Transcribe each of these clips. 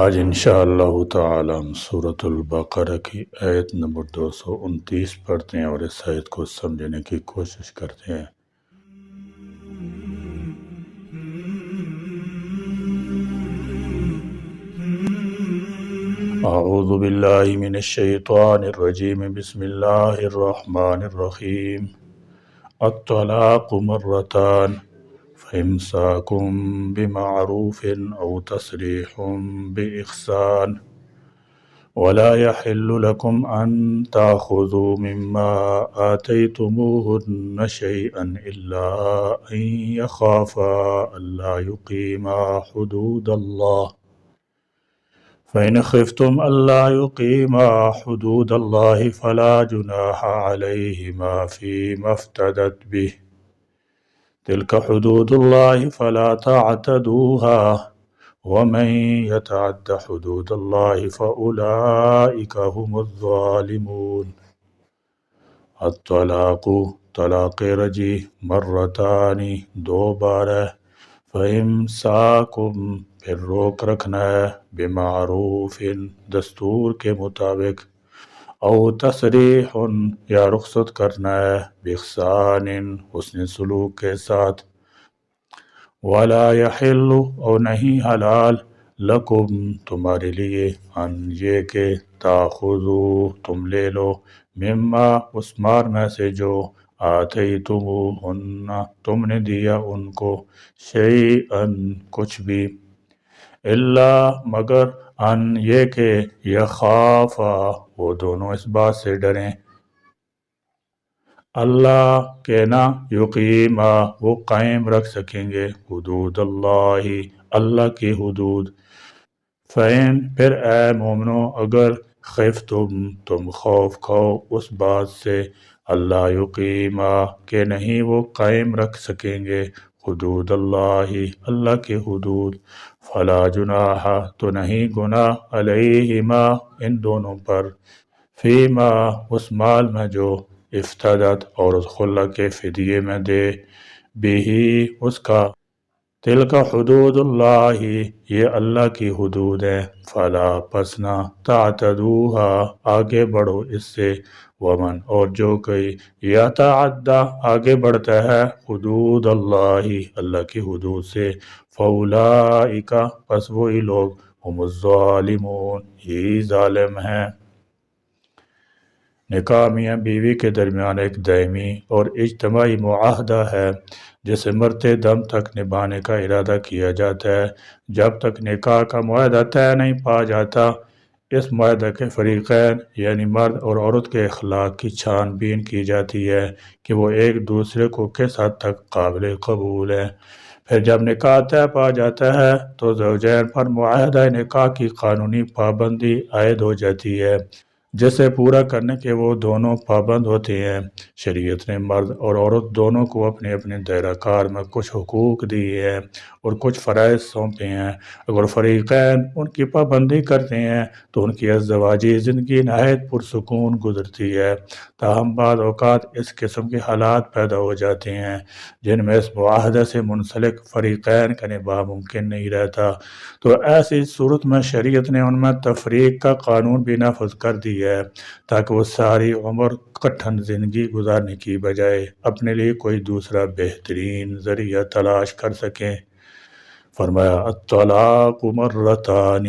آج انشاءاللہ تعالی ہم سورۃ البقرہ کی آیت نمبر 229 پڑھتے ہیں اور اس آیت کو سمجھنے کی کوشش کرتے ہیں۔ اعوذ باللہ من الشیطان الرجیم، بسم اللہ الرحمن الرحیم۔ الطلاق مرتان فإمساكم بمعروف أو تسريح بإحسان ولا يحل لكم أن تأخذوا مما آتيتموهن شيئا إلا أن يخافا ألا يقيما حدود الله فإن خفتم ألا يقيما حدود الله فلا جناح عليهما فيما افتدت به تلك حدود الله فلا تعتدوها ومن يتعد حدود الله فأولئك هم الظالمون۔ الطلاق طلاق رجی مرتان دو بار ہے، فإمساكم پھر روک رکھنا ہے، بمعروف دستور کے مطابق، او تسریح یا رخصت کرنا ہے، بإحسان حسن سلوک کے ساتھ، ولا یحل اور نہیں حلال، لکم تمہارے لیے، ان یہ کہ تاخذو تم لے لو، مما اس مال میں سے جو آتیتموہن تم نے دیا ان کو، شیئن کچھ بھی، الا مگر، ان یہ کہ یخافا وہ دونوں اس بات سے ڈریں، اللہ کہ نہ، یقیما وہ قائم رکھ سکیں گے، حدود اللہ اللہ کی حدود، فین پھر اے مومنو اگر، تم خوف کھو اس بات سے، اللہ یقیما کہ نہیں وہ قائم رکھ سکیں گے، حدود اللہ اللہ کی حدود، فلا جناح تو نہیں گناہ، علیہما ان دونوں پر، فیما اس مال میں جو، افتدت اور اس خلا کے فدیے میں دے، بھی اس کا، تلک حدود اللہ یہ اللہ کی حدود ہے، فلا پس نہ، تعتدوہا آگے بڑھو اس سے، ومن اور جو کوئی، یتعدی آگے بڑھتا ہے، حدود اللہ اللہ کی حدود سے، فاولئک پس وہی لوگ، ہم الظالمون ہی ظالم ہیں۔ نکاح میاں بیوی کے درمیان ایک دائمی اور اجتماعی معاہدہ ہے جسے مرتے دم تک نبھانے کا ارادہ کیا جاتا ہے۔ جب تک نکاح کا معاہدہ طے نہیں پا جاتا، اس معاہدہ کے فریقین یعنی مرد اور عورت کے اخلاق کی چھان بین کی جاتی ہے کہ وہ ایک دوسرے کو کس حد تک قابل قبول ہیں۔ پھر جب نکاح طے پا جاتا ہے تو زوجین پر معاہدہ نکاح کی قانونی پابندی عائد ہو جاتی ہے جسے پورا کرنے کے وہ دونوں پابند ہوتے ہیں۔ شریعت نے مرد اور عورت دونوں کو اپنے اپنے دائرہ کار میں کچھ حقوق دیے ہیں اور کچھ فرائض سونپے ہیں۔ اگر فریقین ان کی پابندی کرتے ہیں تو ان کی ازدواجی زندگی نہایت پرسکون گزرتی ہے، تاہم بعض اوقات اس قسم کے حالات پیدا ہو جاتے ہیں جن میں اس معاہدے سے منسلک فریقین کا نبھاؤ ممکن نہیں رہتا، تو ایسی صورت میں شریعت نے ان میں تفریق کا قانون بھی نافذ کر دیا ہے تاکہ وہ ساری عمر کٹھن زندگی گزارنے کی بجائے اپنے لیے کوئی دوسرا بہترین ذریعہ تلاش کر سکیں۔ فرمایا الطلاق مرتان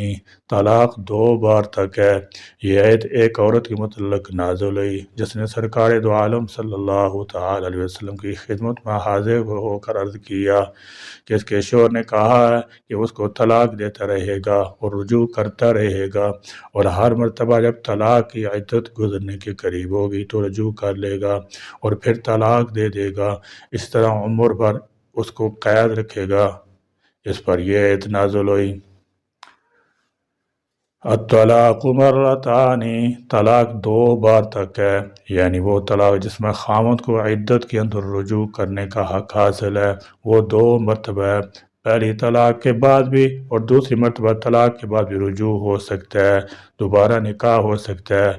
طلاق دو بار تک ہے۔ یہ آیت ایک عورت کے متعلق نازل ہوئی جس نے سرکار دو عالم صلی اللہ تعالی علیہ وسلم کی خدمت میں حاضر ہو کر عرض کیا کہ اس کے شوہر نے کہا ہے کہ اس کو طلاق دیتا رہے گا اور رجوع کرتا رہے گا، اور ہر مرتبہ جب طلاق کی عدت گزرنے کے قریب ہوگی تو رجوع کر لے گا اور پھر طلاق دے دے گا، اس طرح عمر بھر اس کو قید رکھے گا۔ اس پر یہ آیت نازل ہوئی۔ الطلاق مرتان طلاق دو بار تک ہے، یعنی وہ طلاق جس میں خاوند کو عدت کے اندر رجوع کرنے کا حق حاصل ہے وہ دو مرتبہ ہے۔ پہلی طلاق کے بعد بھی اور دوسری مرتبہ طلاق کے بعد بھی رجوع ہو سکتا ہے، دوبارہ نکاح ہو سکتا ہے۔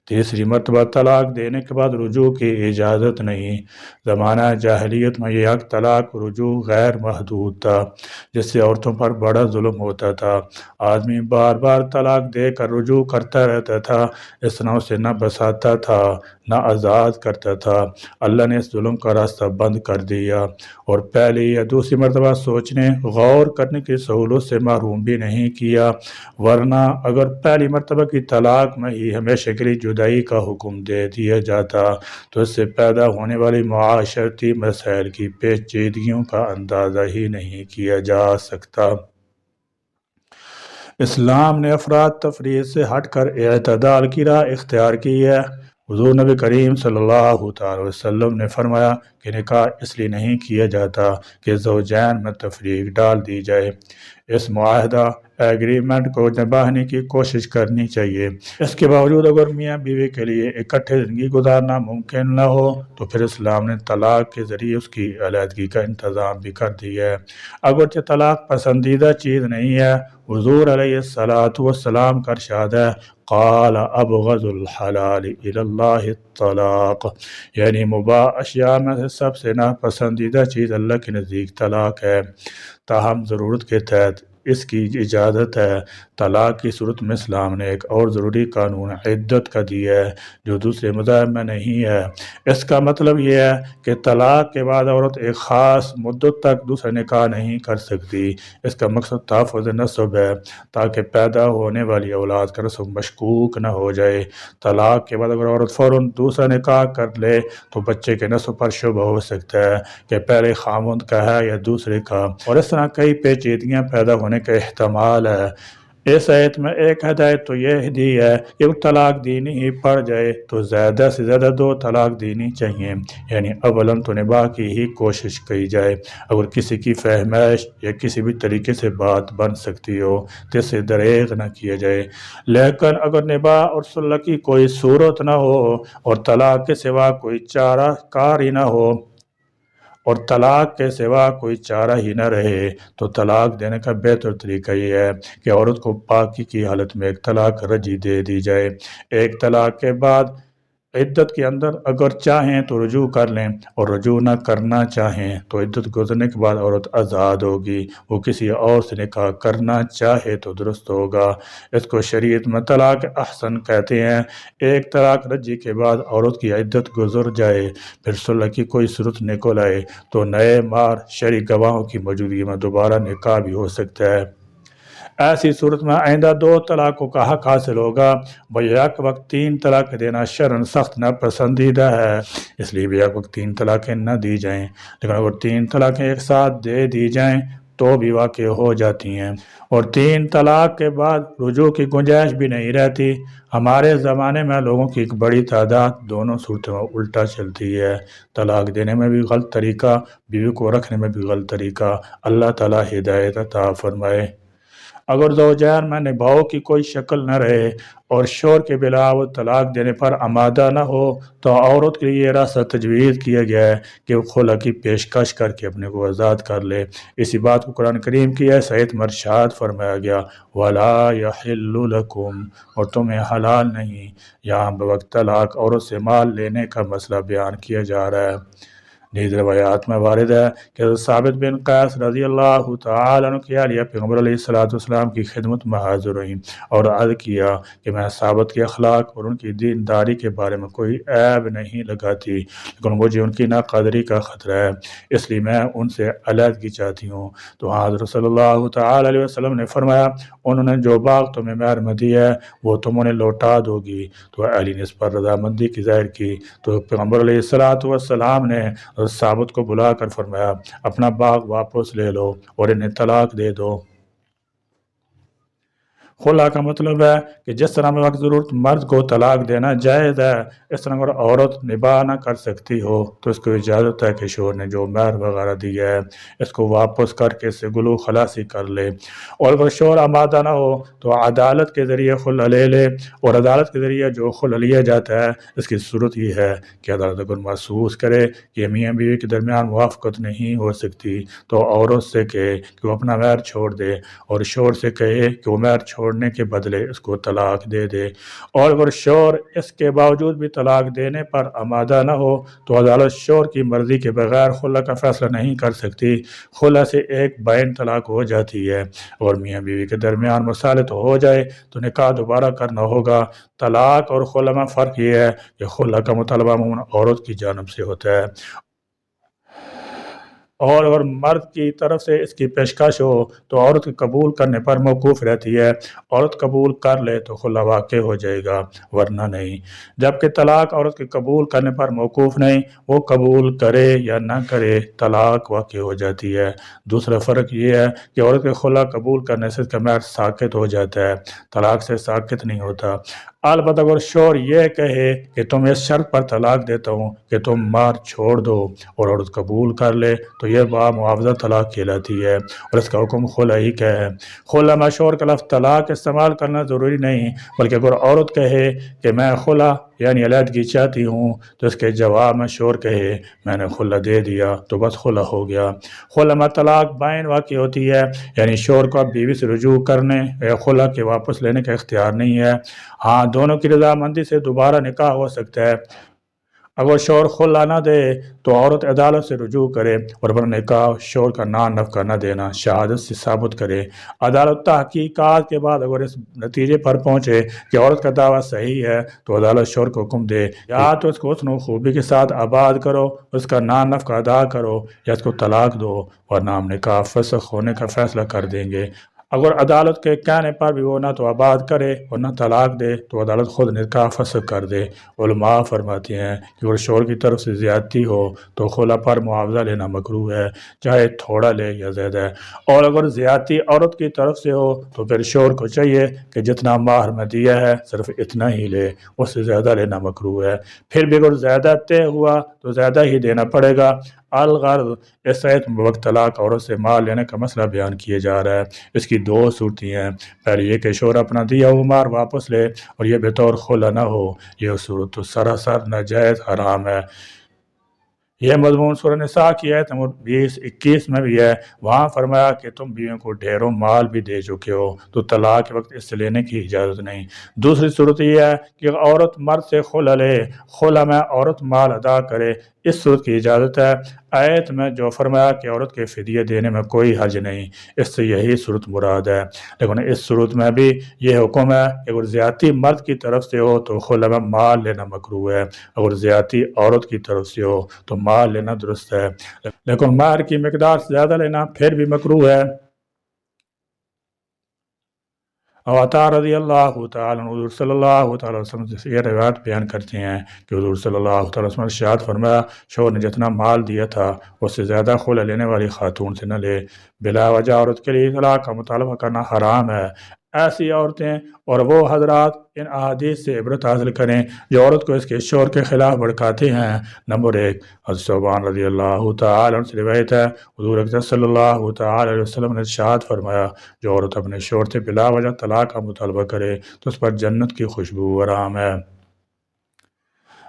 تیسری مرتبہ طلاق دینے کے بعد رجوع کی اجازت نہیں۔ زمانہ جاہلیت میں یہ حق طلاق رجوع غیر محدود تھا، جس سے عورتوں پر بڑا ظلم ہوتا تھا۔ آدمی بار بار طلاق دے کر رجوع کرتا رہتا تھا، اس طرح اسے نہ بساتا تھا نہ آزاد کرتا تھا۔ اللہ نے اس ظلم کا راستہ بند کر دیا اور پہلی یا دوسری مرتبہ سوچنے غور کرنے کی سہولت سے محروم بھی نہیں کیا، ورنہ اگر پہلی مرتبہ کی طلاق میں ہی ہمیشہ کے لیے جدائی کا حکم دے دیا جاتا تو اس سے پیدا ہونے والی معاشرتی مسائل کی پیچیدگیوں کا اندازہ ہی نہیں کیا جا سکتا۔ اسلام نے افراط تفریط سے ہٹ کر اعتدال کی راہ اختیار کی ہے۔ حضور نبی کریم صلی اللہ تعالی وسلم نے فرمایا کہ نکاح اس لیے نہیں کیا جاتا کہ زوجین میں تفریق ڈال دی جائے، اس معاہدہ ایگریمنٹ کو نبھانے کی کوشش کرنی چاہیے۔ اس کے باوجود اگر میاں بیوی کے لیے اکٹھے زندگی گزارنا ممکن نہ ہو تو پھر اسلام نے طلاق کے ذریعے اس کی علیحدگی کا انتظام بھی کر دیا ہے۔ اگرچہ طلاق پسندیدہ چیز نہیں ہے، حضور علیہ السلام کا ارشاد ہے قال ابغض الحلال الی اللہ الطلاق، یعنی مباح اشیاء میں سے سب سے ناپسندیدہ چیز اللہ کے نزدیک طلاق ہے، تاہم ضرورت کے تحت اس کی اجازت ہے۔ طلاق کی صورت میں اسلام نے ایک اور ضروری قانون عدت کا دیا ہے جو دوسرے مذاہب میں نہیں ہے۔ اس کا مطلب یہ ہے کہ طلاق کے بعد عورت ایک خاص مدت تک دوسرا نکاح نہیں کر سکتی۔ اس کا مقصد تحفظ نسب ہے تاکہ پیدا ہونے والی اولاد کا نسب مشکوک نہ ہو جائے۔ طلاق کے بعد اگر عورت فوراً دوسرا نکاح کر لے تو بچے کے نسب پر شبہ ہو سکتا ہے کہ پہلے خاوند کا ہے یا دوسرے کا، اور اس طرح کئی پیچیدگیاں پیدا ہونے کا احتمال ہے۔ اس آیت میں ایک ہدایت تو یہ دی ہے کہ طلاق دینی ہی پڑ جائے تو زیادہ سے زیادہ 2 طلاق دینی چاہیے، یعنی اولاً تو نباہ کی ہی کوشش کی جائے۔ اگر کسی کی فہمائش یا کسی بھی طریقے سے بات بن سکتی ہو تو اسے دریغ نہ کیا جائے، لیکن اگر نباہ اور صلح کی کوئی صورت نہ ہو اور طلاق کے سوا کوئی چارہ کار ہی نہ رہے تو طلاق دینے کا بہتر طریقہ یہ ہے کہ عورت کو پاکی کی حالت میں ایک طلاق رجعی دے دی جائے۔ ایک طلاق کے بعد عدت کے اندر اگر چاہیں تو رجوع کر لیں اور رجوع نہ کرنا چاہیں تو عدت گزرنے کے بعد عورت آزاد ہوگی۔ وہ کسی اور سے نکاح کرنا چاہے تو درست ہوگا۔ اس کو شریعت میں طلاق احسن کہتے ہیں۔ ایک طلاق رجعی کے بعد عورت کی عدت گزر جائے، پھر صلح کی کوئی صورت نکل آئے تو نئے مہر شرعی گواہوں کی موجودگی میں دوبارہ نکاح بھی ہو سکتا ہے۔ ایسی صورت میں آئندہ 2 طلاقوں کا حق حاصل ہوگا۔ بیک وقت 3 طلاق دینا شرعاً سخت ناپسندیدہ ہے، اس لیے بیک وقت 3 طلاقیں نہ دی جائیں، لیکن اگر 3 طلاقیں ایک ساتھ دے دی جائیں تو بھی واقع ہو جاتی ہیں، اور 3 طلاق کے بعد رجوع کی گنجائش بھی نہیں رہتی۔ ہمارے زمانے میں لوگوں کی ایک بڑی تعداد دونوں صورتوں میں الٹا چلتی ہے، طلاق دینے میں بھی غلط طریقہ، بیوی کو رکھنے میں بھی غلط طریقہ۔ اللہ تعالیٰ ہدایت عطا فرمائے۔ اگر زوجین میں نبھاؤ کی کوئی شکل نہ رہے اور شوہر کے بلاو طلاق دینے پر آمادہ نہ ہو تو عورت کے لیے یہ راستہ تجویز کیا گیا ہے کہ وہ خلع کی پیشکش کر کے اپنے کو آزاد کر لے۔ اسی بات کو قرآن کریم کی اس آیت میں ارشاد فرمایا گیا وَلَا يَحِلُّ لَكُمْ، اور تمہیں حلال نہیں۔ یہاں بوقت طلاق عورت سے مال لینے کا مسئلہ بیان کیا جا رہا ہے۔ نیز روایات میں وارد ہے کہ ثابت بن قیس رضی اللہ تعالیٰ عنہ کی اہلیہ پیغمبر علیہ السلام کی خدمت میں حاضر ہوئیں اور عرض کیا کہ میں ثابت کے اخلاق اور ان کی دینداری کے بارے میں کوئی عیب نہیں لگاتی، لیکن مجھے ان کی ناقدری کا خطرہ ہے، اس لیے میں ان سے علیحدگی چاہتی ہوں۔ تو حضرت صلی اللہ تعالیٰ علیہ وسلم نے فرمایا انہوں نے جو باغ تمہیں مہر میں دی ہے وہ تم انہیں لوٹا دو گی۔ تو علی نے اس پر رضامندی کی ظاہر کی تو پیغمبر علیہ السلام نے ثابت کو بلا کر فرمایا اپنا باغ واپس لے لو اور انہیں طلاق دے دو۔ خلا کا مطلب ہے کہ جس طرح میں وقت ضرورت مرد کو طلاق دینا جائز ہے، اس طرح اگر عورت نباہ نہ کر سکتی ہو تو اس کو اجازت ہے کہ شوہر نے جو مہر وغیرہ دی ہے اس کو واپس کر کے اس سے گلو خلاصی کر لے، اور اگر شوہر آمادہ نہ ہو تو عدالت کے ذریعے خلا لے لے، اور عدالت کے ذریعے جو خلا لیا جاتا ہے اس کی صورت یہ ہے کہ عدالت اگر محسوس کرے کہ میاں بیوی کے درمیان موافقت نہیں ہو سکتی تو عورت سے کہے کہ وہ اپنا مہر چھوڑ دے، اور شوہر سے کہے کہ وہ مہر چھوڑنے کے بدلے اس کو طلاق دے دے، اور اگر شوہر اس کے باوجود بھی طلاق دینے پر آمادہ نہ ہو تو عدالت شوہر کی مرضی کے بغیر خلا کا فیصلہ نہیں کر سکتی، خلا سے ایک بائن طلاق ہو جاتی ہے، اور میاں بیوی کے درمیان مصالحت ہو جائے تو نکاح دوبارہ کرنا ہوگا۔ طلاق اور خلا میں فرق یہ ہے کہ خلا کا مطالبہ عموماً عورت کی جانب سے ہوتا ہے، اور اگر مرد کی طرف سے اس کی پیشکش ہو تو عورت کے قبول کرنے پر موقوف رہتی ہے، عورت قبول کر لے تو خلا واقع ہو جائے گا ورنہ نہیں، جبکہ طلاق عورت کے قبول کرنے پر موقوف نہیں، وہ قبول کرے یا نہ کرے طلاق واقع ہو جاتی ہے۔ دوسرا فرق یہ ہے کہ عورت کے خلا قبول کرنے سے اس کا مہر ساقط ہو جاتا ہے، طلاق سے ساقط نہیں ہوتا، البتہ اگر شوہر یہ کہے کہ تم اس شرط پر طلاق دیتا ہوں کہ تم مہر چھوڑ دو اور عورت قبول کر لے تو یہ معاوضہ طلاق کہلاتی ہے، اور اس کا حکم خلا ہی کا ہے۔ خلا میں شوہر کا لفظ طلاق استعمال کرنا ضروری نہیں، بلکہ اگر عورت کہے کہ میں خلا یعنی علیحدگی چاہتی ہوں تو اس کے جواب میں شوہر کہے میں نے خلا دے دیا تو بس خلا ہو گیا۔ خلا میں طلاق بائن واقع ہوتی ہے، یعنی شوہر کو اب بیوی سے رجوع کرنے یا خلا کے واپس لینے کا اختیار نہیں ہے، ہاں دونوں کی رضامندی سے دوبارہ نکاح ہو سکتا ہے۔ اگر شوہر خلا نہ دے تو عورت عدالت سے رجوع کرے اور اپنا نکاح شوہر کا نان نفقہ نہ دینا شہادت سے ثابت کرے، عدالت تحقیقات کے بعد اگر اس نتیجے پر پہنچے کہ عورت کا دعویٰ صحیح ہے تو عدالت شوہر کو حکم دے یا تو اس کو حسن و خوبی کے ساتھ آباد کرو، اس کا نان نفقہ ادا کرو، یا اس کو طلاق دو، ورنہ ہم نکاح فسخ ہونے کا فیصلہ کر دیں گے۔ اگر عدالت کے کہنے پر بھی وہ نہ تو آباد کرے اور نہ طلاق دے تو عدالت خود نکاح فسخ کر دے۔ علماء فرماتے ہیں کہ اگر شوہر کی طرف سے زیادتی ہو تو خلا پر معاوضہ لینا مکروہ ہے، چاہے تھوڑا لے یا زیادہ، اور اگر زیادتی عورت کی طرف سے ہو تو پھر شوہر کو چاہیے کہ جتنا مہر میں دیا ہے صرف اتنا ہی لے، اس سے زیادہ لینا مکروہ ہے، پھر بھی اگر زیادہ طے ہوا تو زیادہ ہی دینا پڑے گا۔ الغرض اس آیت میں وقت طلاق عورت سے مال لینے کا مسئلہ بیان کیا جا رہا ہے، اس کی دو صورتیں ہیں، پہلے یہ کہ شوہر اپنا دیا ہوا مال واپس لے، اور یہ بطور خلا نہ ہو، یہ صورت تو سراسر ناجائز حرام ہے۔ یہ مضمون سورہ نساء کی آیت نمبر 20-21 میں بھی ہے، وہاں فرمایا کہ تم بیویوں کو ڈھیروں مال بھی دے چکے ہو تو طلاق کے وقت اس سے لینے کی اجازت نہیں۔ دوسری صورت یہ ہے کہ عورت مرد سے خلا لے، خلا میں عورت مال ادا کرے، اس صورت کی اجازت ہے۔ آیت میں جو فرمایا کہ عورت کے فدیہ دینے میں کوئی حرج نہیں، اس سے یہی صورت مراد ہے، لیکن اس صورت میں بھی یہ حکم ہے کہ اگر زیادتی مرد کی طرف سے ہو تو خلا میں مال لینا مکروہ ہے، اگر زیادتی عورت کی طرف سے ہو تو مال لینا درست ہے، لیکن مہر کی مقدار سے زیادہ لینا پھر بھی مکروہ ہے۔ عطا رضی اللہ تعالیٰ عنہ حضور صلی اللہ تعالیٰ وسلم سے یہ روایت بیان کرتے ہیں کہ حضور صلی اللہ تعالیٰ وسلم نے ارشاد فرمایا شوہر نے جتنا مال دیا تھا اس سے زیادہ خلا لینے والی خاتون سے نہ لے، بلا وجہ عورت کے لیے طلاق کا مطالبہ کرنا حرام ہے۔ ایسی عورتیں اور وہ حضرات ان احادیث سے عبرت حاصل کریں جو عورت کو اس کے شوہر کے خلاف بھڑکاتے ہیں۔ نمبر 1، حضرت ثوبان رضی اللہ تعالیٰ عنہ سے روایت ہے حضور اکرم صلی اللہ تعالیٰ علیہ وسلم نے ارشاد فرمایا جو عورت اپنے شوہر سے بلا وجہ طلاق کا مطالبہ کرے تو اس پر جنت کی خوشبو حرام ہے۔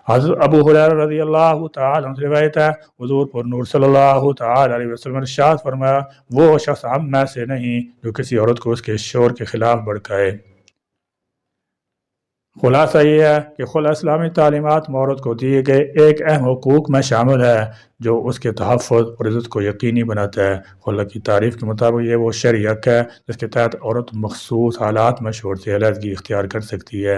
حضرت ابو ہریرہ رضی اللہ تعالیٰ عنہ سے روایت ہے حضور پر نور صلی اللہ تعالیٰ علیہ وسلم نے ارشاد فرمایا وہ شخص ہم میں سے نہیں جو کسی عورت کو اس کے شوہر کے خلاف بھڑکائے۔ خلاصہ یہ ہے کہ خلا اسلامی تعلیمات میں عورت کو دیے گئے ایک اہم حقوق میں شامل ہے جو اس کے تحفظ اور عزت کو یقینی بناتا ہے۔ خلا کی تعریف کے مطابق یہ وہ شرعی حق ہے جس کے تحت عورت مخصوص حالات میں شوہر سے علیحدگی اختیار کر سکتی ہے۔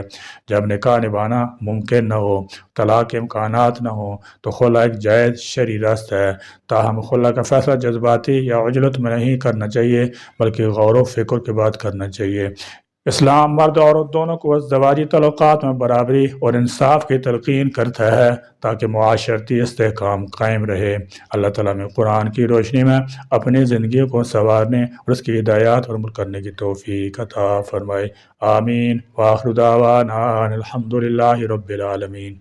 جب نکاح نبھانا ممکن نہ ہو، طلاق کے امکانات نہ ہوں تو خلا ایک جائز شرعی راستہ ہے۔ تاہم خلا کا فیصلہ جذباتی یا عجلت میں نہیں کرنا چاہیے بلکہ غور و فکر کے بعد کرنا چاہیے۔ اسلام مرد اور عورت دونوں کو ازدواجی تعلقات میں برابری اور انصاف کی تلقین کرتا ہے تاکہ معاشرتی استحکام قائم رہے۔ اللہ تعالیٰ میں قرآن کی روشنی میں اپنی زندگی کو سنوارنے اور اس کی ہدایات پر عمل کرنے کی توفیق عطا فرمائے۔ آمین۔ وآخر دعوانا ان الحمد للہ رب العالمین۔